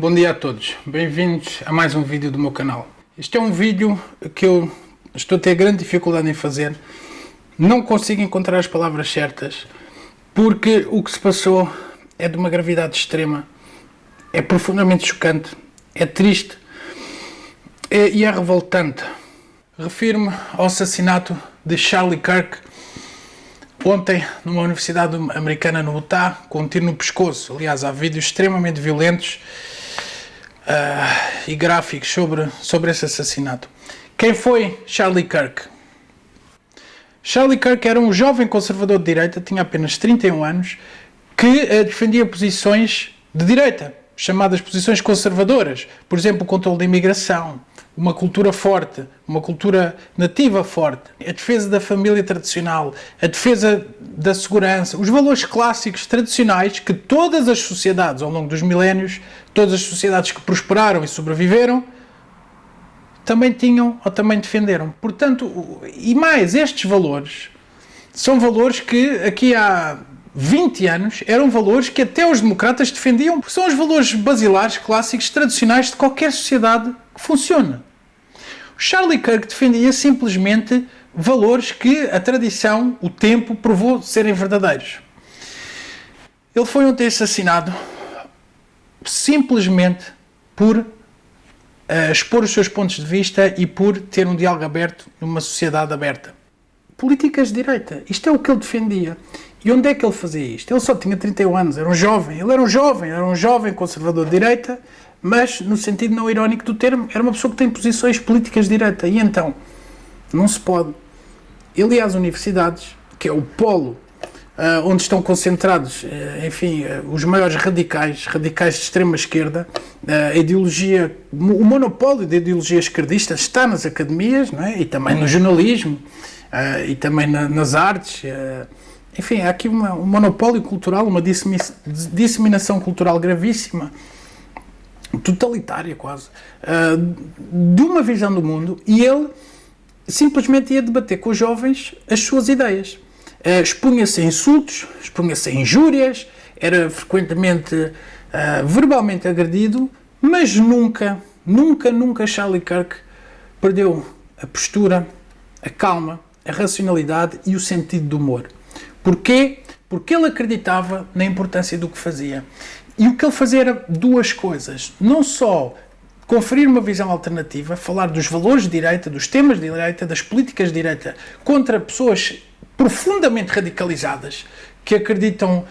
Bom dia a todos, bem-vindos a mais um vídeo do meu canal. Este é um vídeo que eu estou a ter grande dificuldade em fazer, não consigo encontrar as palavras certas, porque o que se passou é de uma gravidade extrema, é profundamente chocante, é triste e é revoltante. Refiro-me ao assassinato de Charlie Kirk, ontem numa universidade americana no Utah, com um tiro no pescoço. Aliás, há vídeos extremamente violentos e gráficos sobre esse assassinato. Quem foi Charlie Kirk? Charlie Kirk era um jovem conservador de direita, tinha apenas 31 anos, que defendia posições de direita, chamadas posições conservadoras. Por exemplo, o controle da imigração, uma cultura forte, uma cultura nativa forte, a defesa da família tradicional, a defesa da segurança, os valores clássicos tradicionais que todas as sociedades ao longo dos milénios, todas as sociedades que prosperaram e sobreviveram, também tinham ou também defenderam. Portanto, e mais, estes valores são valores que aqui há 20 anos eram valores que até os democratas defendiam, porque são os valores basilares, clássicos, tradicionais de qualquer sociedade que funciona. O Charlie Kirk defendia simplesmente valores que a tradição, o tempo, provou serem verdadeiros. Ele foi ontem assassinado simplesmente por expor os seus pontos de vista e por ter um diálogo aberto numa sociedade aberta. Políticas de direita, isto é o que ele defendia. E onde é que ele fazia isto? Ele só tinha 31 anos, era um jovem. Ele era um jovem conservador de direita, mas no sentido não irónico do termo, era uma pessoa que tem posições políticas de direita. E então, não se pode. Ele ia às universidades, que é o polo onde estão concentrados, os maiores radicais de extrema esquerda, a ideologia, o monopólio da ideologia esquerdista está nas academias, não é? E também no jornalismo, e também nas artes. Há aqui um monopólio cultural, uma disseminação cultural gravíssima, totalitária quase, de uma visão do mundo, e ele simplesmente ia debater com os jovens as suas ideias. Expunha-se a insultos, expunha-se a injúrias, era frequentemente verbalmente agredido, mas nunca Charlie Kirk perdeu a postura, a calma, a racionalidade e o sentido do humor. Porquê? Porque ele acreditava na importância do que fazia. E o que ele fazia era duas coisas. Não só conferir uma visão alternativa, falar dos valores de direita, dos temas de direita, das políticas de direita, contra pessoas profundamente radicalizadas, que acreditam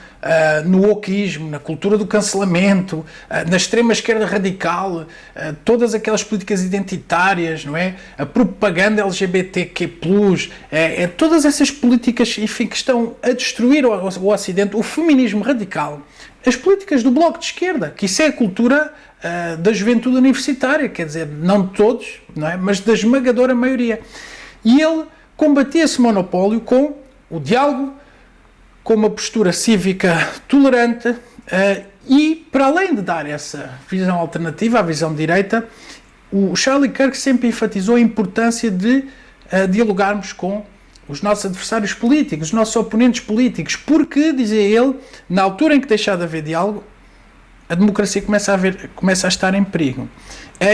no wokeismo, na cultura do cancelamento, na extrema-esquerda radical, todas aquelas políticas identitárias, não é? A propaganda LGBTQ+, todas essas políticas que estão a destruir o Ocidente, o feminismo radical, as políticas do Bloco de Esquerda, que isso é a cultura da juventude universitária, quer dizer, não de todos, não é? Mas da esmagadora maioria. E ele combatia esse monopólio com o diálogo, com uma postura cívica tolerante e, para além de dar essa visão alternativa, a visão de direita, o Charlie Kirk sempre enfatizou a importância de dialogarmos com os nossos adversários políticos, os nossos oponentes políticos, porque, dizia ele, na altura em que deixar de haver diálogo, a democracia começa a estar em perigo.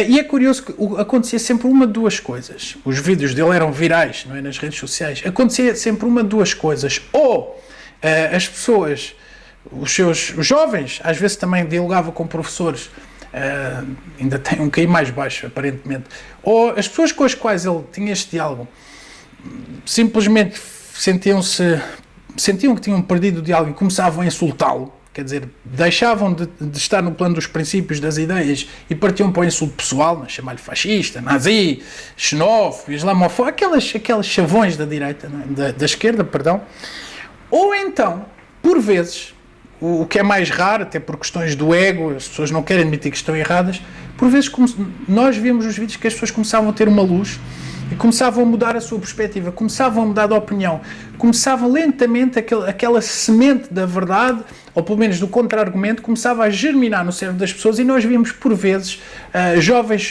E é curioso que acontecia sempre uma de duas coisas. Os vídeos dele eram virais, não é, nas redes sociais. Acontecia sempre uma de duas coisas. Ou as pessoas, os jovens, às vezes também dialogavam com professores, ainda tem um QI mais baixo, aparentemente. Ou as pessoas com as quais ele tinha este diálogo simplesmente sentiam que tinham perdido o diálogo e começavam a insultá-lo. Quer dizer, deixavam de estar no plano dos princípios, das ideias, e partiam para o insulto pessoal, chamar-lhe fascista, nazi, xenófobo, islamofóbico, aquelas chavões da direita, da esquerda, perdão. Ou então, por vezes, o que é mais raro, até por questões do ego, as pessoas não querem admitir que estão erradas, por vezes nós vimos nos vídeos que as pessoas começavam a ter uma luz e começavam a mudar a sua perspectiva, começavam a mudar de opinião, começavam lentamente aquela semente da verdade, ou pelo menos do contra-argumento, começava a germinar no cérebro das pessoas, e nós vimos por vezes jovens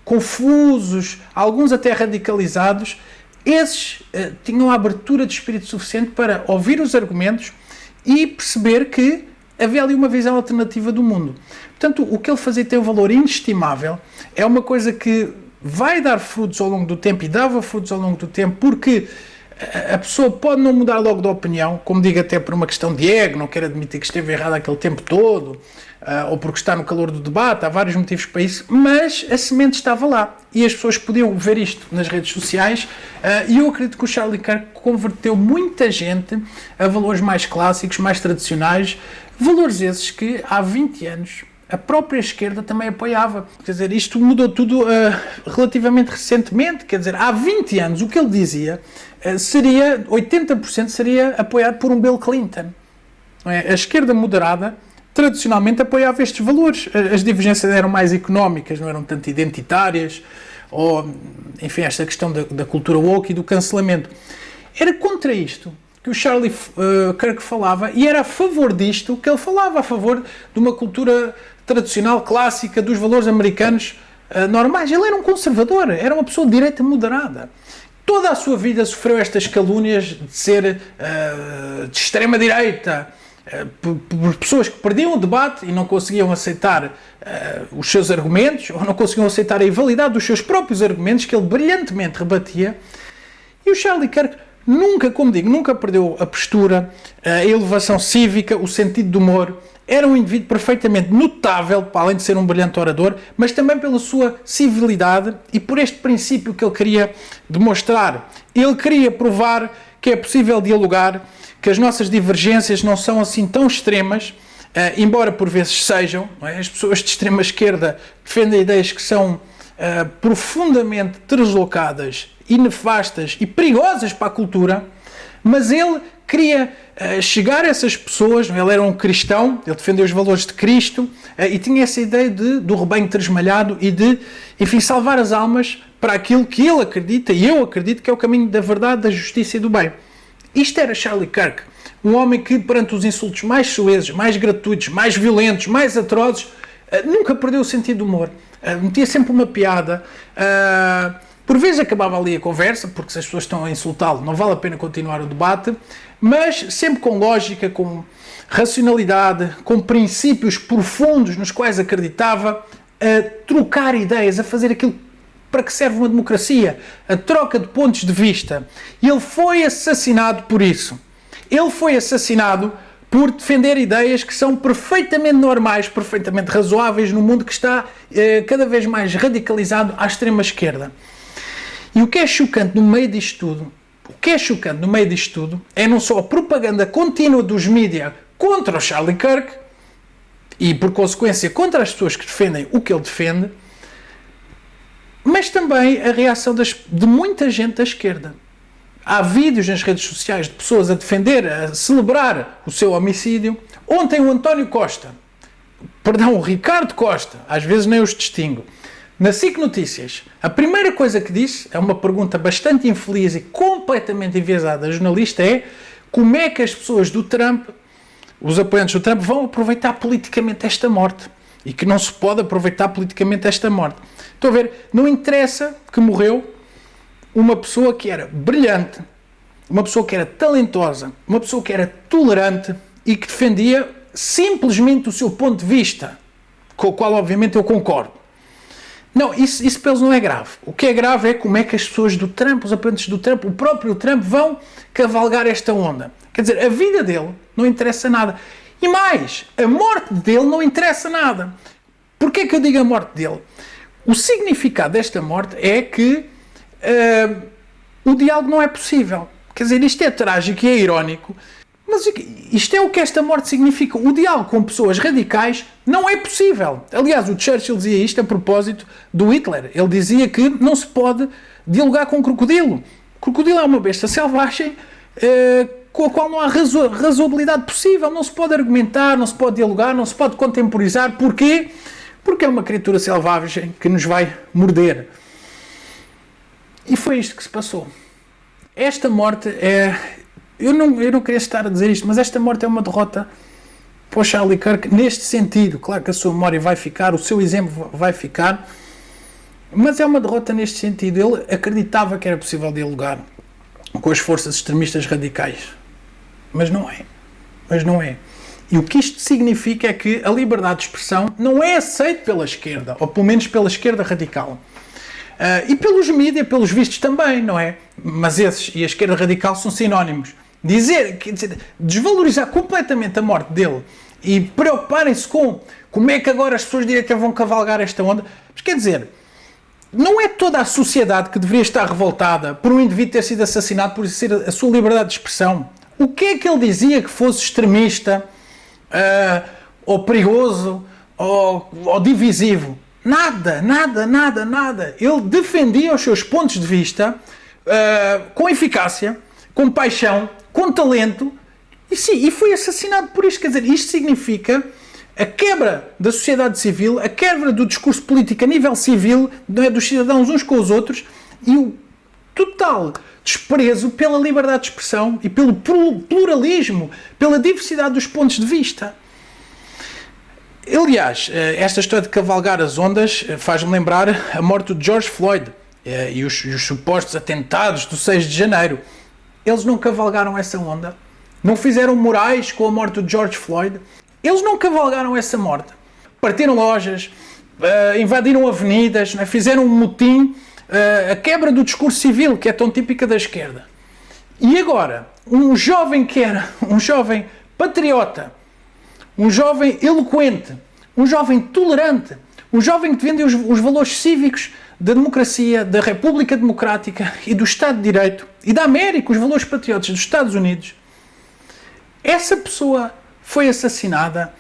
confusos, alguns até radicalizados. Esses tinham a abertura de espírito suficiente para ouvir os argumentos e perceber que havia ali uma visão alternativa do mundo. Portanto, o que ele fazia tem um valor inestimável, é uma coisa que vai dar frutos ao longo do tempo e dava frutos ao longo do tempo, porque a pessoa pode não mudar logo de opinião, como digo, até por uma questão de ego, não quer admitir que esteve errado aquele tempo todo, ou porque está no calor do debate, há vários motivos para isso, mas a semente estava lá e as pessoas podiam ver isto nas redes sociais, e eu acredito que o Charlie Kirk converteu muita gente a valores mais clássicos, mais tradicionais, valores esses que há 20 anos a própria esquerda também apoiava. Quer dizer, isto mudou tudo relativamente recentemente. Quer dizer, há 20 anos o que ele dizia seria, 80% seria apoiado por um Bill Clinton. Não é? A esquerda moderada tradicionalmente apoiava estes valores. As divergências eram mais económicas, não eram tanto identitárias, ou, enfim, esta questão da cultura woke e do cancelamento. Era contra isto que o Charlie Kirk falava, e era a favor disto que ele falava, a favor de uma cultura tradicional, clássica, dos valores americanos normais. Ele era um conservador, era uma pessoa de direita moderada. Toda a sua vida sofreu estas calúnias de ser de extrema-direita, por pessoas que perdiam o debate e não conseguiam aceitar os seus argumentos, ou não conseguiam aceitar a invalidade dos seus próprios argumentos, que ele brilhantemente rebatia. E o Charlie Kirk nunca, como digo, nunca perdeu a postura, a elevação cívica, o sentido de humor. Era um indivíduo perfeitamente notável, para além de ser um brilhante orador, mas também pela sua civilidade e por este princípio que ele queria demonstrar. Ele queria provar que é possível dialogar, que as nossas divergências não são assim tão extremas, embora por vezes sejam. Não é? As pessoas de extrema esquerda defendem ideias que são profundamente deslocadas e nefastas e perigosas para a cultura, mas ele queria chegar a essas pessoas. Ele era um cristão, ele defendeu os valores de Cristo e tinha essa ideia do rebanho tresmalhado e de, enfim, salvar as almas para aquilo que ele acredita e eu acredito que é o caminho da verdade, da justiça e do bem. Isto era Charlie Kirk, um homem que perante os insultos mais soezes, mais gratuitos, mais violentos, mais atrozes, nunca perdeu o sentido do humor, metia sempre uma piada. Por vezes acabava ali a conversa, porque se as pessoas estão a insultá-lo, não vale a pena continuar o debate, mas sempre com lógica, com racionalidade, com princípios profundos nos quais acreditava, a trocar ideias, a fazer aquilo para que serve uma democracia, a troca de pontos de vista. E ele foi assassinado por isso. Ele foi assassinado por defender ideias que são perfeitamente normais, perfeitamente razoáveis no mundo que está cada vez mais radicalizado à extrema esquerda. E o que é chocante no meio disto tudo, é não só a propaganda contínua dos mídias contra o Charlie Kirk e, por consequência, contra as pessoas que defendem o que ele defende, mas também a reação de muita gente da esquerda. Há vídeos nas redes sociais de pessoas a defender, a celebrar o seu homicídio. Ontem o Ricardo Costa, às vezes nem os distingo, na SIC Notícias, a primeira coisa que disse, é uma pergunta bastante infeliz e completamente enviesada da jornalista, é como é que as pessoas do Trump, os apoiantes do Trump, vão aproveitar politicamente esta morte. E que não se pode aproveitar politicamente esta morte. Estou a ver, não interessa que morreu uma pessoa que era brilhante, uma pessoa que era talentosa, uma pessoa que era tolerante e que defendia simplesmente o seu ponto de vista, com o qual obviamente eu concordo. Não, isso para eles não é grave. O que é grave é como é que as pessoas do Trump, os apoiantes do Trump, o próprio Trump vão cavalgar esta onda. Quer dizer, a vida dele não interessa nada. E mais, a morte dele não interessa nada. Porquê que eu digo a morte dele? O significado desta morte é que o diálogo não é possível. Quer dizer, isto é trágico e é irónico, mas isto é o que esta morte significa. O diálogo com pessoas radicais não é possível. Aliás, o Churchill dizia isto a propósito do Hitler. Ele dizia que não se pode dialogar com um crocodilo. O crocodilo é uma besta selvagem com a qual não há razoabilidade possível. Não se pode argumentar, não se pode dialogar, não se pode contemporizar. Porquê? Porque é uma criatura selvagem que nos vai morder. E foi isto que se passou. Esta morte é... Eu não queria estar a dizer isto, mas esta morte é uma derrota para o Charlie Kirk neste sentido. Claro que a sua memória vai ficar, o seu exemplo vai ficar, mas é uma derrota neste sentido. Ele acreditava que era possível dialogar com as forças extremistas radicais, mas não é. E o que isto significa é que a liberdade de expressão não é aceita pela esquerda, ou pelo menos pela esquerda radical. E pelos mídias, pelos vistos também, não é? Mas esses e a esquerda radical são sinónimos. Desvalorizar completamente a morte dele e preocuparem-se com como é que agora as pessoas de direita vão cavalgar esta onda. Mas quer dizer, não é toda a sociedade que deveria estar revoltada por um indivíduo ter sido assassinado por ser a sua liberdade de expressão. O que é que ele dizia que fosse extremista, ou perigoso, ou divisivo? Nada. Ele defendia os seus pontos de vista com eficácia, com paixão, com talento, e foi assassinado por isto. Quer dizer, isto significa a quebra da sociedade civil, a quebra do discurso político a nível civil, não é, dos cidadãos uns com os outros, e o total desprezo pela liberdade de expressão e pelo pluralismo, pela diversidade dos pontos de vista. Aliás, esta história de cavalgar as ondas faz-me lembrar a morte de George Floyd e os supostos atentados do 6 de janeiro. Eles não cavalgaram essa onda, não fizeram morais com a morte de George Floyd, eles não cavalgaram essa morte. Partiram lojas, invadiram avenidas, fizeram um motim, a quebra do discurso civil, que é tão típica da esquerda. E agora, um jovem que era um jovem patriota, um jovem eloquente, um jovem tolerante, um jovem que defende os valores cívicos da democracia, da República Democrática e do Estado de Direito e da América, os valores patrióticos dos Estados Unidos, essa pessoa foi assassinada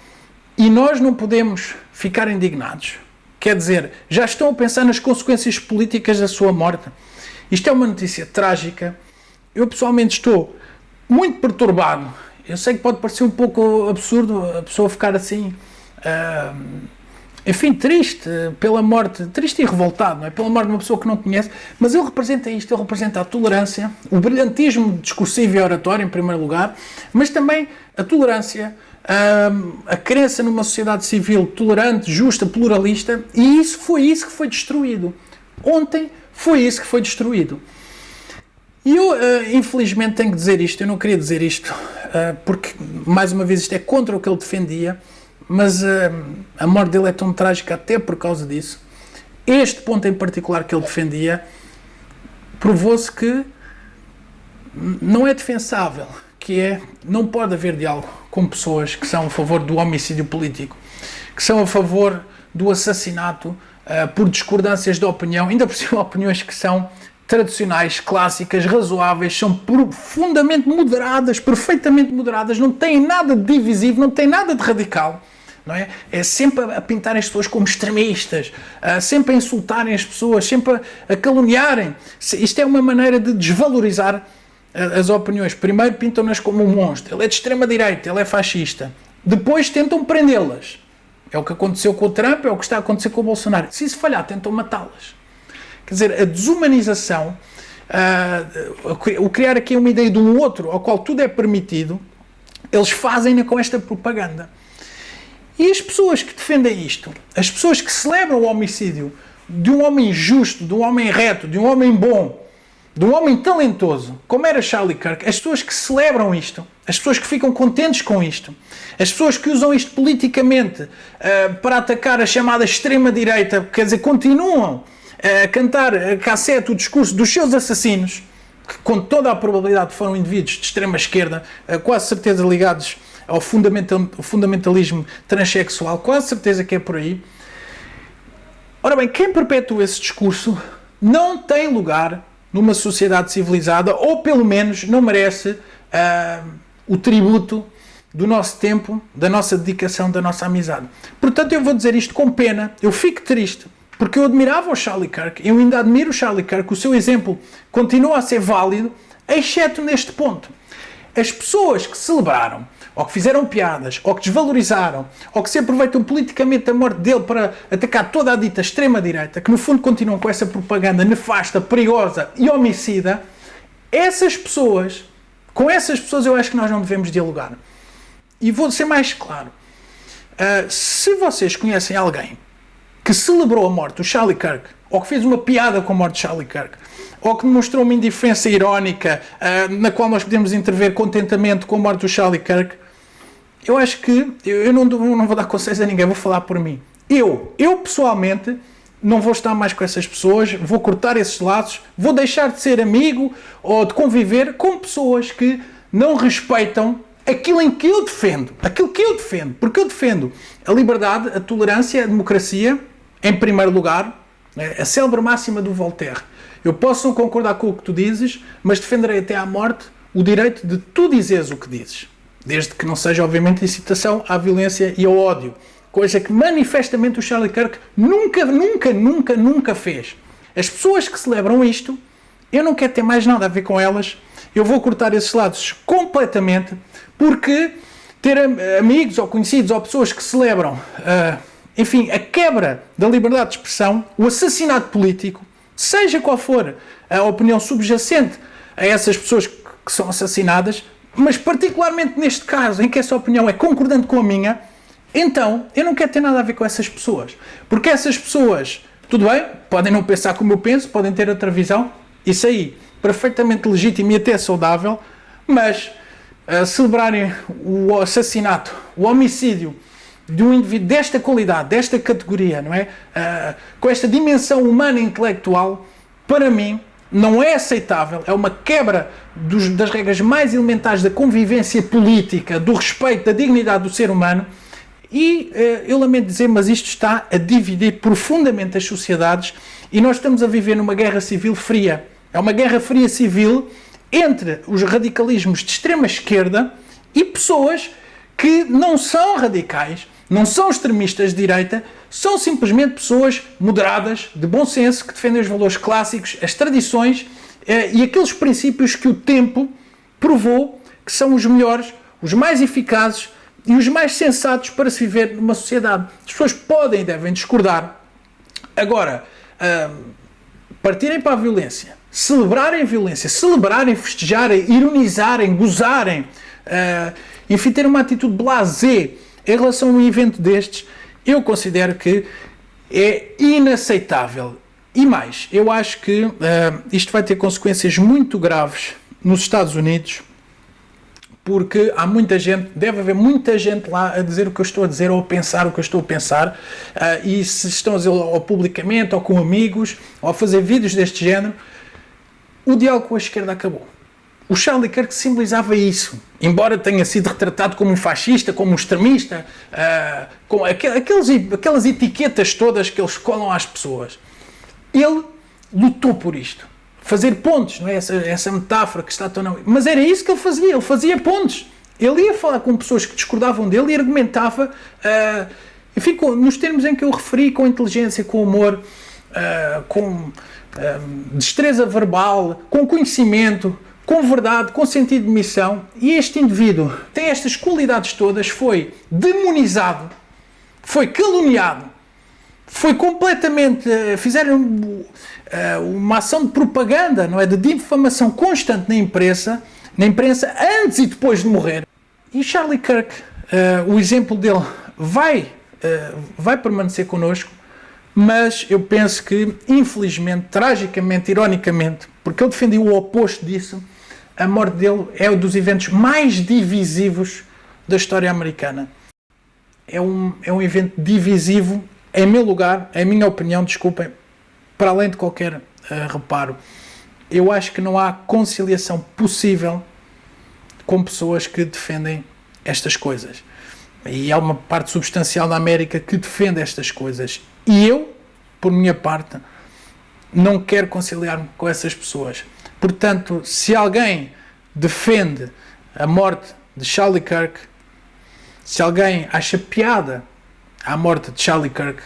e nós não podemos ficar indignados. Quer dizer, já estão a pensar nas consequências políticas da sua morte. Isto é uma notícia trágica. Eu pessoalmente estou muito perturbado. Eu sei que pode parecer um pouco absurdo a pessoa ficar assim, enfim, triste pela morte, triste e revoltado, não é? Pela morte de uma pessoa que não conhece, mas ele representa isto, ele representa a tolerância, o brilhantismo discursivo e oratório, em primeiro lugar, mas também a tolerância, a crença numa sociedade civil tolerante, justa, pluralista, e foi isso que foi destruído. Ontem foi isso que foi destruído. E eu, infelizmente, tenho que dizer isto. Eu não queria dizer isto, porque, mais uma vez, isto é contra o que ele defendia, mas a morte dele é tão trágica até por causa disso. Este ponto em particular que ele defendia provou-se que não é defensável, que é, não pode haver diálogo com pessoas que são a favor do homicídio político, que são a favor do assassinato por discordâncias de opinião, ainda por cima opiniões que são tradicionais, clássicas, razoáveis, são profundamente moderadas, perfeitamente moderadas, não têm nada de divisivo, não têm nada de radical, não é? É sempre a pintarem as pessoas como extremistas, sempre a insultarem as pessoas, sempre a caluniarem. Isto é uma maneira de desvalorizar as opiniões. Primeiro pintam-nas como um monstro, ele é de extrema-direita, ele é fascista. Depois tentam prendê-las. É o que aconteceu com o Trump, é o que está a acontecer com o Bolsonaro. Se isso falhar, tentam matá-las. Quer dizer, a desumanização, o criar aqui uma ideia de um outro ao qual tudo é permitido, eles fazem com esta propaganda. E as pessoas que defendem isto, as pessoas que celebram o homicídio de um homem justo, de um homem reto, de um homem bom, de um homem talentoso, como era Charlie Kirk, as pessoas que celebram isto, as pessoas que ficam contentes com isto, as pessoas que usam isto politicamente para atacar a chamada extrema-direita, quer dizer, continuam a cantar a cassete o discurso dos seus assassinos, que com toda a probabilidade foram indivíduos de extrema-esquerda, quase certeza ligados ao fundamentalismo transexual, quase certeza que é por aí. Ora bem, quem perpetua esse discurso não tem lugar numa sociedade civilizada, ou pelo menos não merece o tributo do nosso tempo, da nossa dedicação, da nossa amizade. Portanto, eu vou dizer isto com pena, eu fico triste, porque eu admirava o Charlie Kirk, eu ainda admiro o Charlie Kirk, o seu exemplo continua a ser válido, exceto neste ponto. As pessoas que celebraram, ou que fizeram piadas, ou que desvalorizaram, ou que se aproveitam politicamente da morte dele para atacar toda a dita extrema-direita, que no fundo continuam com essa propaganda nefasta, perigosa e homicida, com essas pessoas eu acho que nós não devemos dialogar. E vou ser mais claro. Se vocês conhecem alguém que celebrou a morte do Charlie Kirk, ou que fez uma piada com a morte de Charlie Kirk, ou que demonstrou uma indiferença irónica na qual nós podemos intervir contentamento com a morte do Charlie Kirk, Eu acho que eu não vou dar conselhos a ninguém, vou falar por mim. Eu pessoalmente não vou estar mais com essas pessoas, vou cortar esses laços, vou deixar de ser amigo ou de conviver com pessoas que não respeitam aquilo que eu defendo, porque eu defendo a liberdade, a tolerância, a democracia, em primeiro lugar, a célebre máxima do Voltaire. Eu posso não concordar com o que tu dizes, mas defenderei até à morte o direito de tu dizeres o que dizes. Desde que não seja, obviamente, incitação à violência e ao ódio. Coisa que manifestamente o Charlie Kirk nunca fez. As pessoas que celebram isto, eu não quero ter mais nada a ver com elas. Eu vou cortar esses lados completamente, porque ter amigos ou conhecidos ou pessoas que celebram, enfim, a quebra da liberdade de expressão, o assassinato político, seja qual for a opinião subjacente a essas pessoas que são assassinadas, mas particularmente neste caso em que essa opinião é concordante com a minha, então eu não quero ter nada a ver com essas pessoas. Porque essas pessoas, tudo bem, podem não pensar como eu penso, podem ter outra visão, isso aí, perfeitamente legítimo e até saudável, mas celebrarem o assassinato, o homicídio de um indivíduo desta qualidade, desta categoria, não é? Com esta dimensão humana e intelectual, para mim, não é aceitável, é uma quebra das regras mais elementares da convivência política, do respeito, da dignidade do ser humano, e eu lamento dizer, mas isto está a dividir profundamente as sociedades e nós estamos a viver numa guerra civil fria. É uma guerra fria civil entre os radicalismos de extrema esquerda e pessoas que não são radicais, não são extremistas de direita, são simplesmente pessoas moderadas, de bom senso, que defendem os valores clássicos, as tradições e aqueles princípios que o tempo provou que são os melhores, os mais eficazes e os mais sensatos para se viver numa sociedade. As pessoas podem e devem discordar. Agora, partirem para a violência, celebrarem violência, celebrarem, festejarem, ironizarem, gozarem, enfim, ter uma atitude blasé em relação a um evento destes, eu considero que é inaceitável. E mais, eu acho que isto vai ter consequências muito graves nos Estados Unidos, porque há muita gente, deve haver muita gente lá a dizer o que eu estou a dizer ou a pensar o que eu estou a pensar, e se estão a dizer ou publicamente ou com amigos ou a fazer vídeos deste género, o diálogo com a esquerda acabou. O Charlie Kirk simbolizava isso, embora tenha sido retratado como um fascista, como um extremista, com aquelas etiquetas todas que eles colam às pessoas. Ele lutou por isto. Fazer pontes, não é? Essa metáfora que está tão... Mas era isso que ele fazia pontes. Ele ia falar com pessoas que discordavam dele e argumentava, enfim, nos termos em que eu referi, com inteligência, com humor, com destreza verbal, com conhecimento, com verdade, com sentido de missão. E este indivíduo tem estas qualidades todas, foi demonizado, foi caluniado, foi completamente... fizeram uma ação de propaganda, não é? De difamação constante na imprensa antes e depois de morrer. E Charlie Kirk, o exemplo dele vai permanecer connosco, mas eu penso que, infelizmente, tragicamente, ironicamente, porque ele defendia o oposto disso, a morte dele é um dos eventos mais divisivos da história americana. É um evento divisivo, em meu lugar, em minha opinião, desculpem, para além de qualquer reparo. Eu acho que não há conciliação possível com pessoas que defendem estas coisas. E há uma parte substancial da América que defende estas coisas. E eu, por minha parte, não quero conciliar-me com essas pessoas. Portanto, se alguém defende a morte de Charlie Kirk, se alguém acha piada à morte de Charlie Kirk,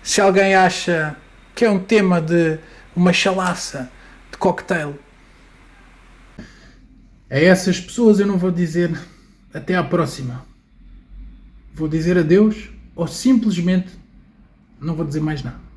se alguém acha que é um tema de uma chalaça de cocktail, a essas pessoas eu não vou dizer até à próxima. Vou dizer adeus ou simplesmente não vou dizer mais nada.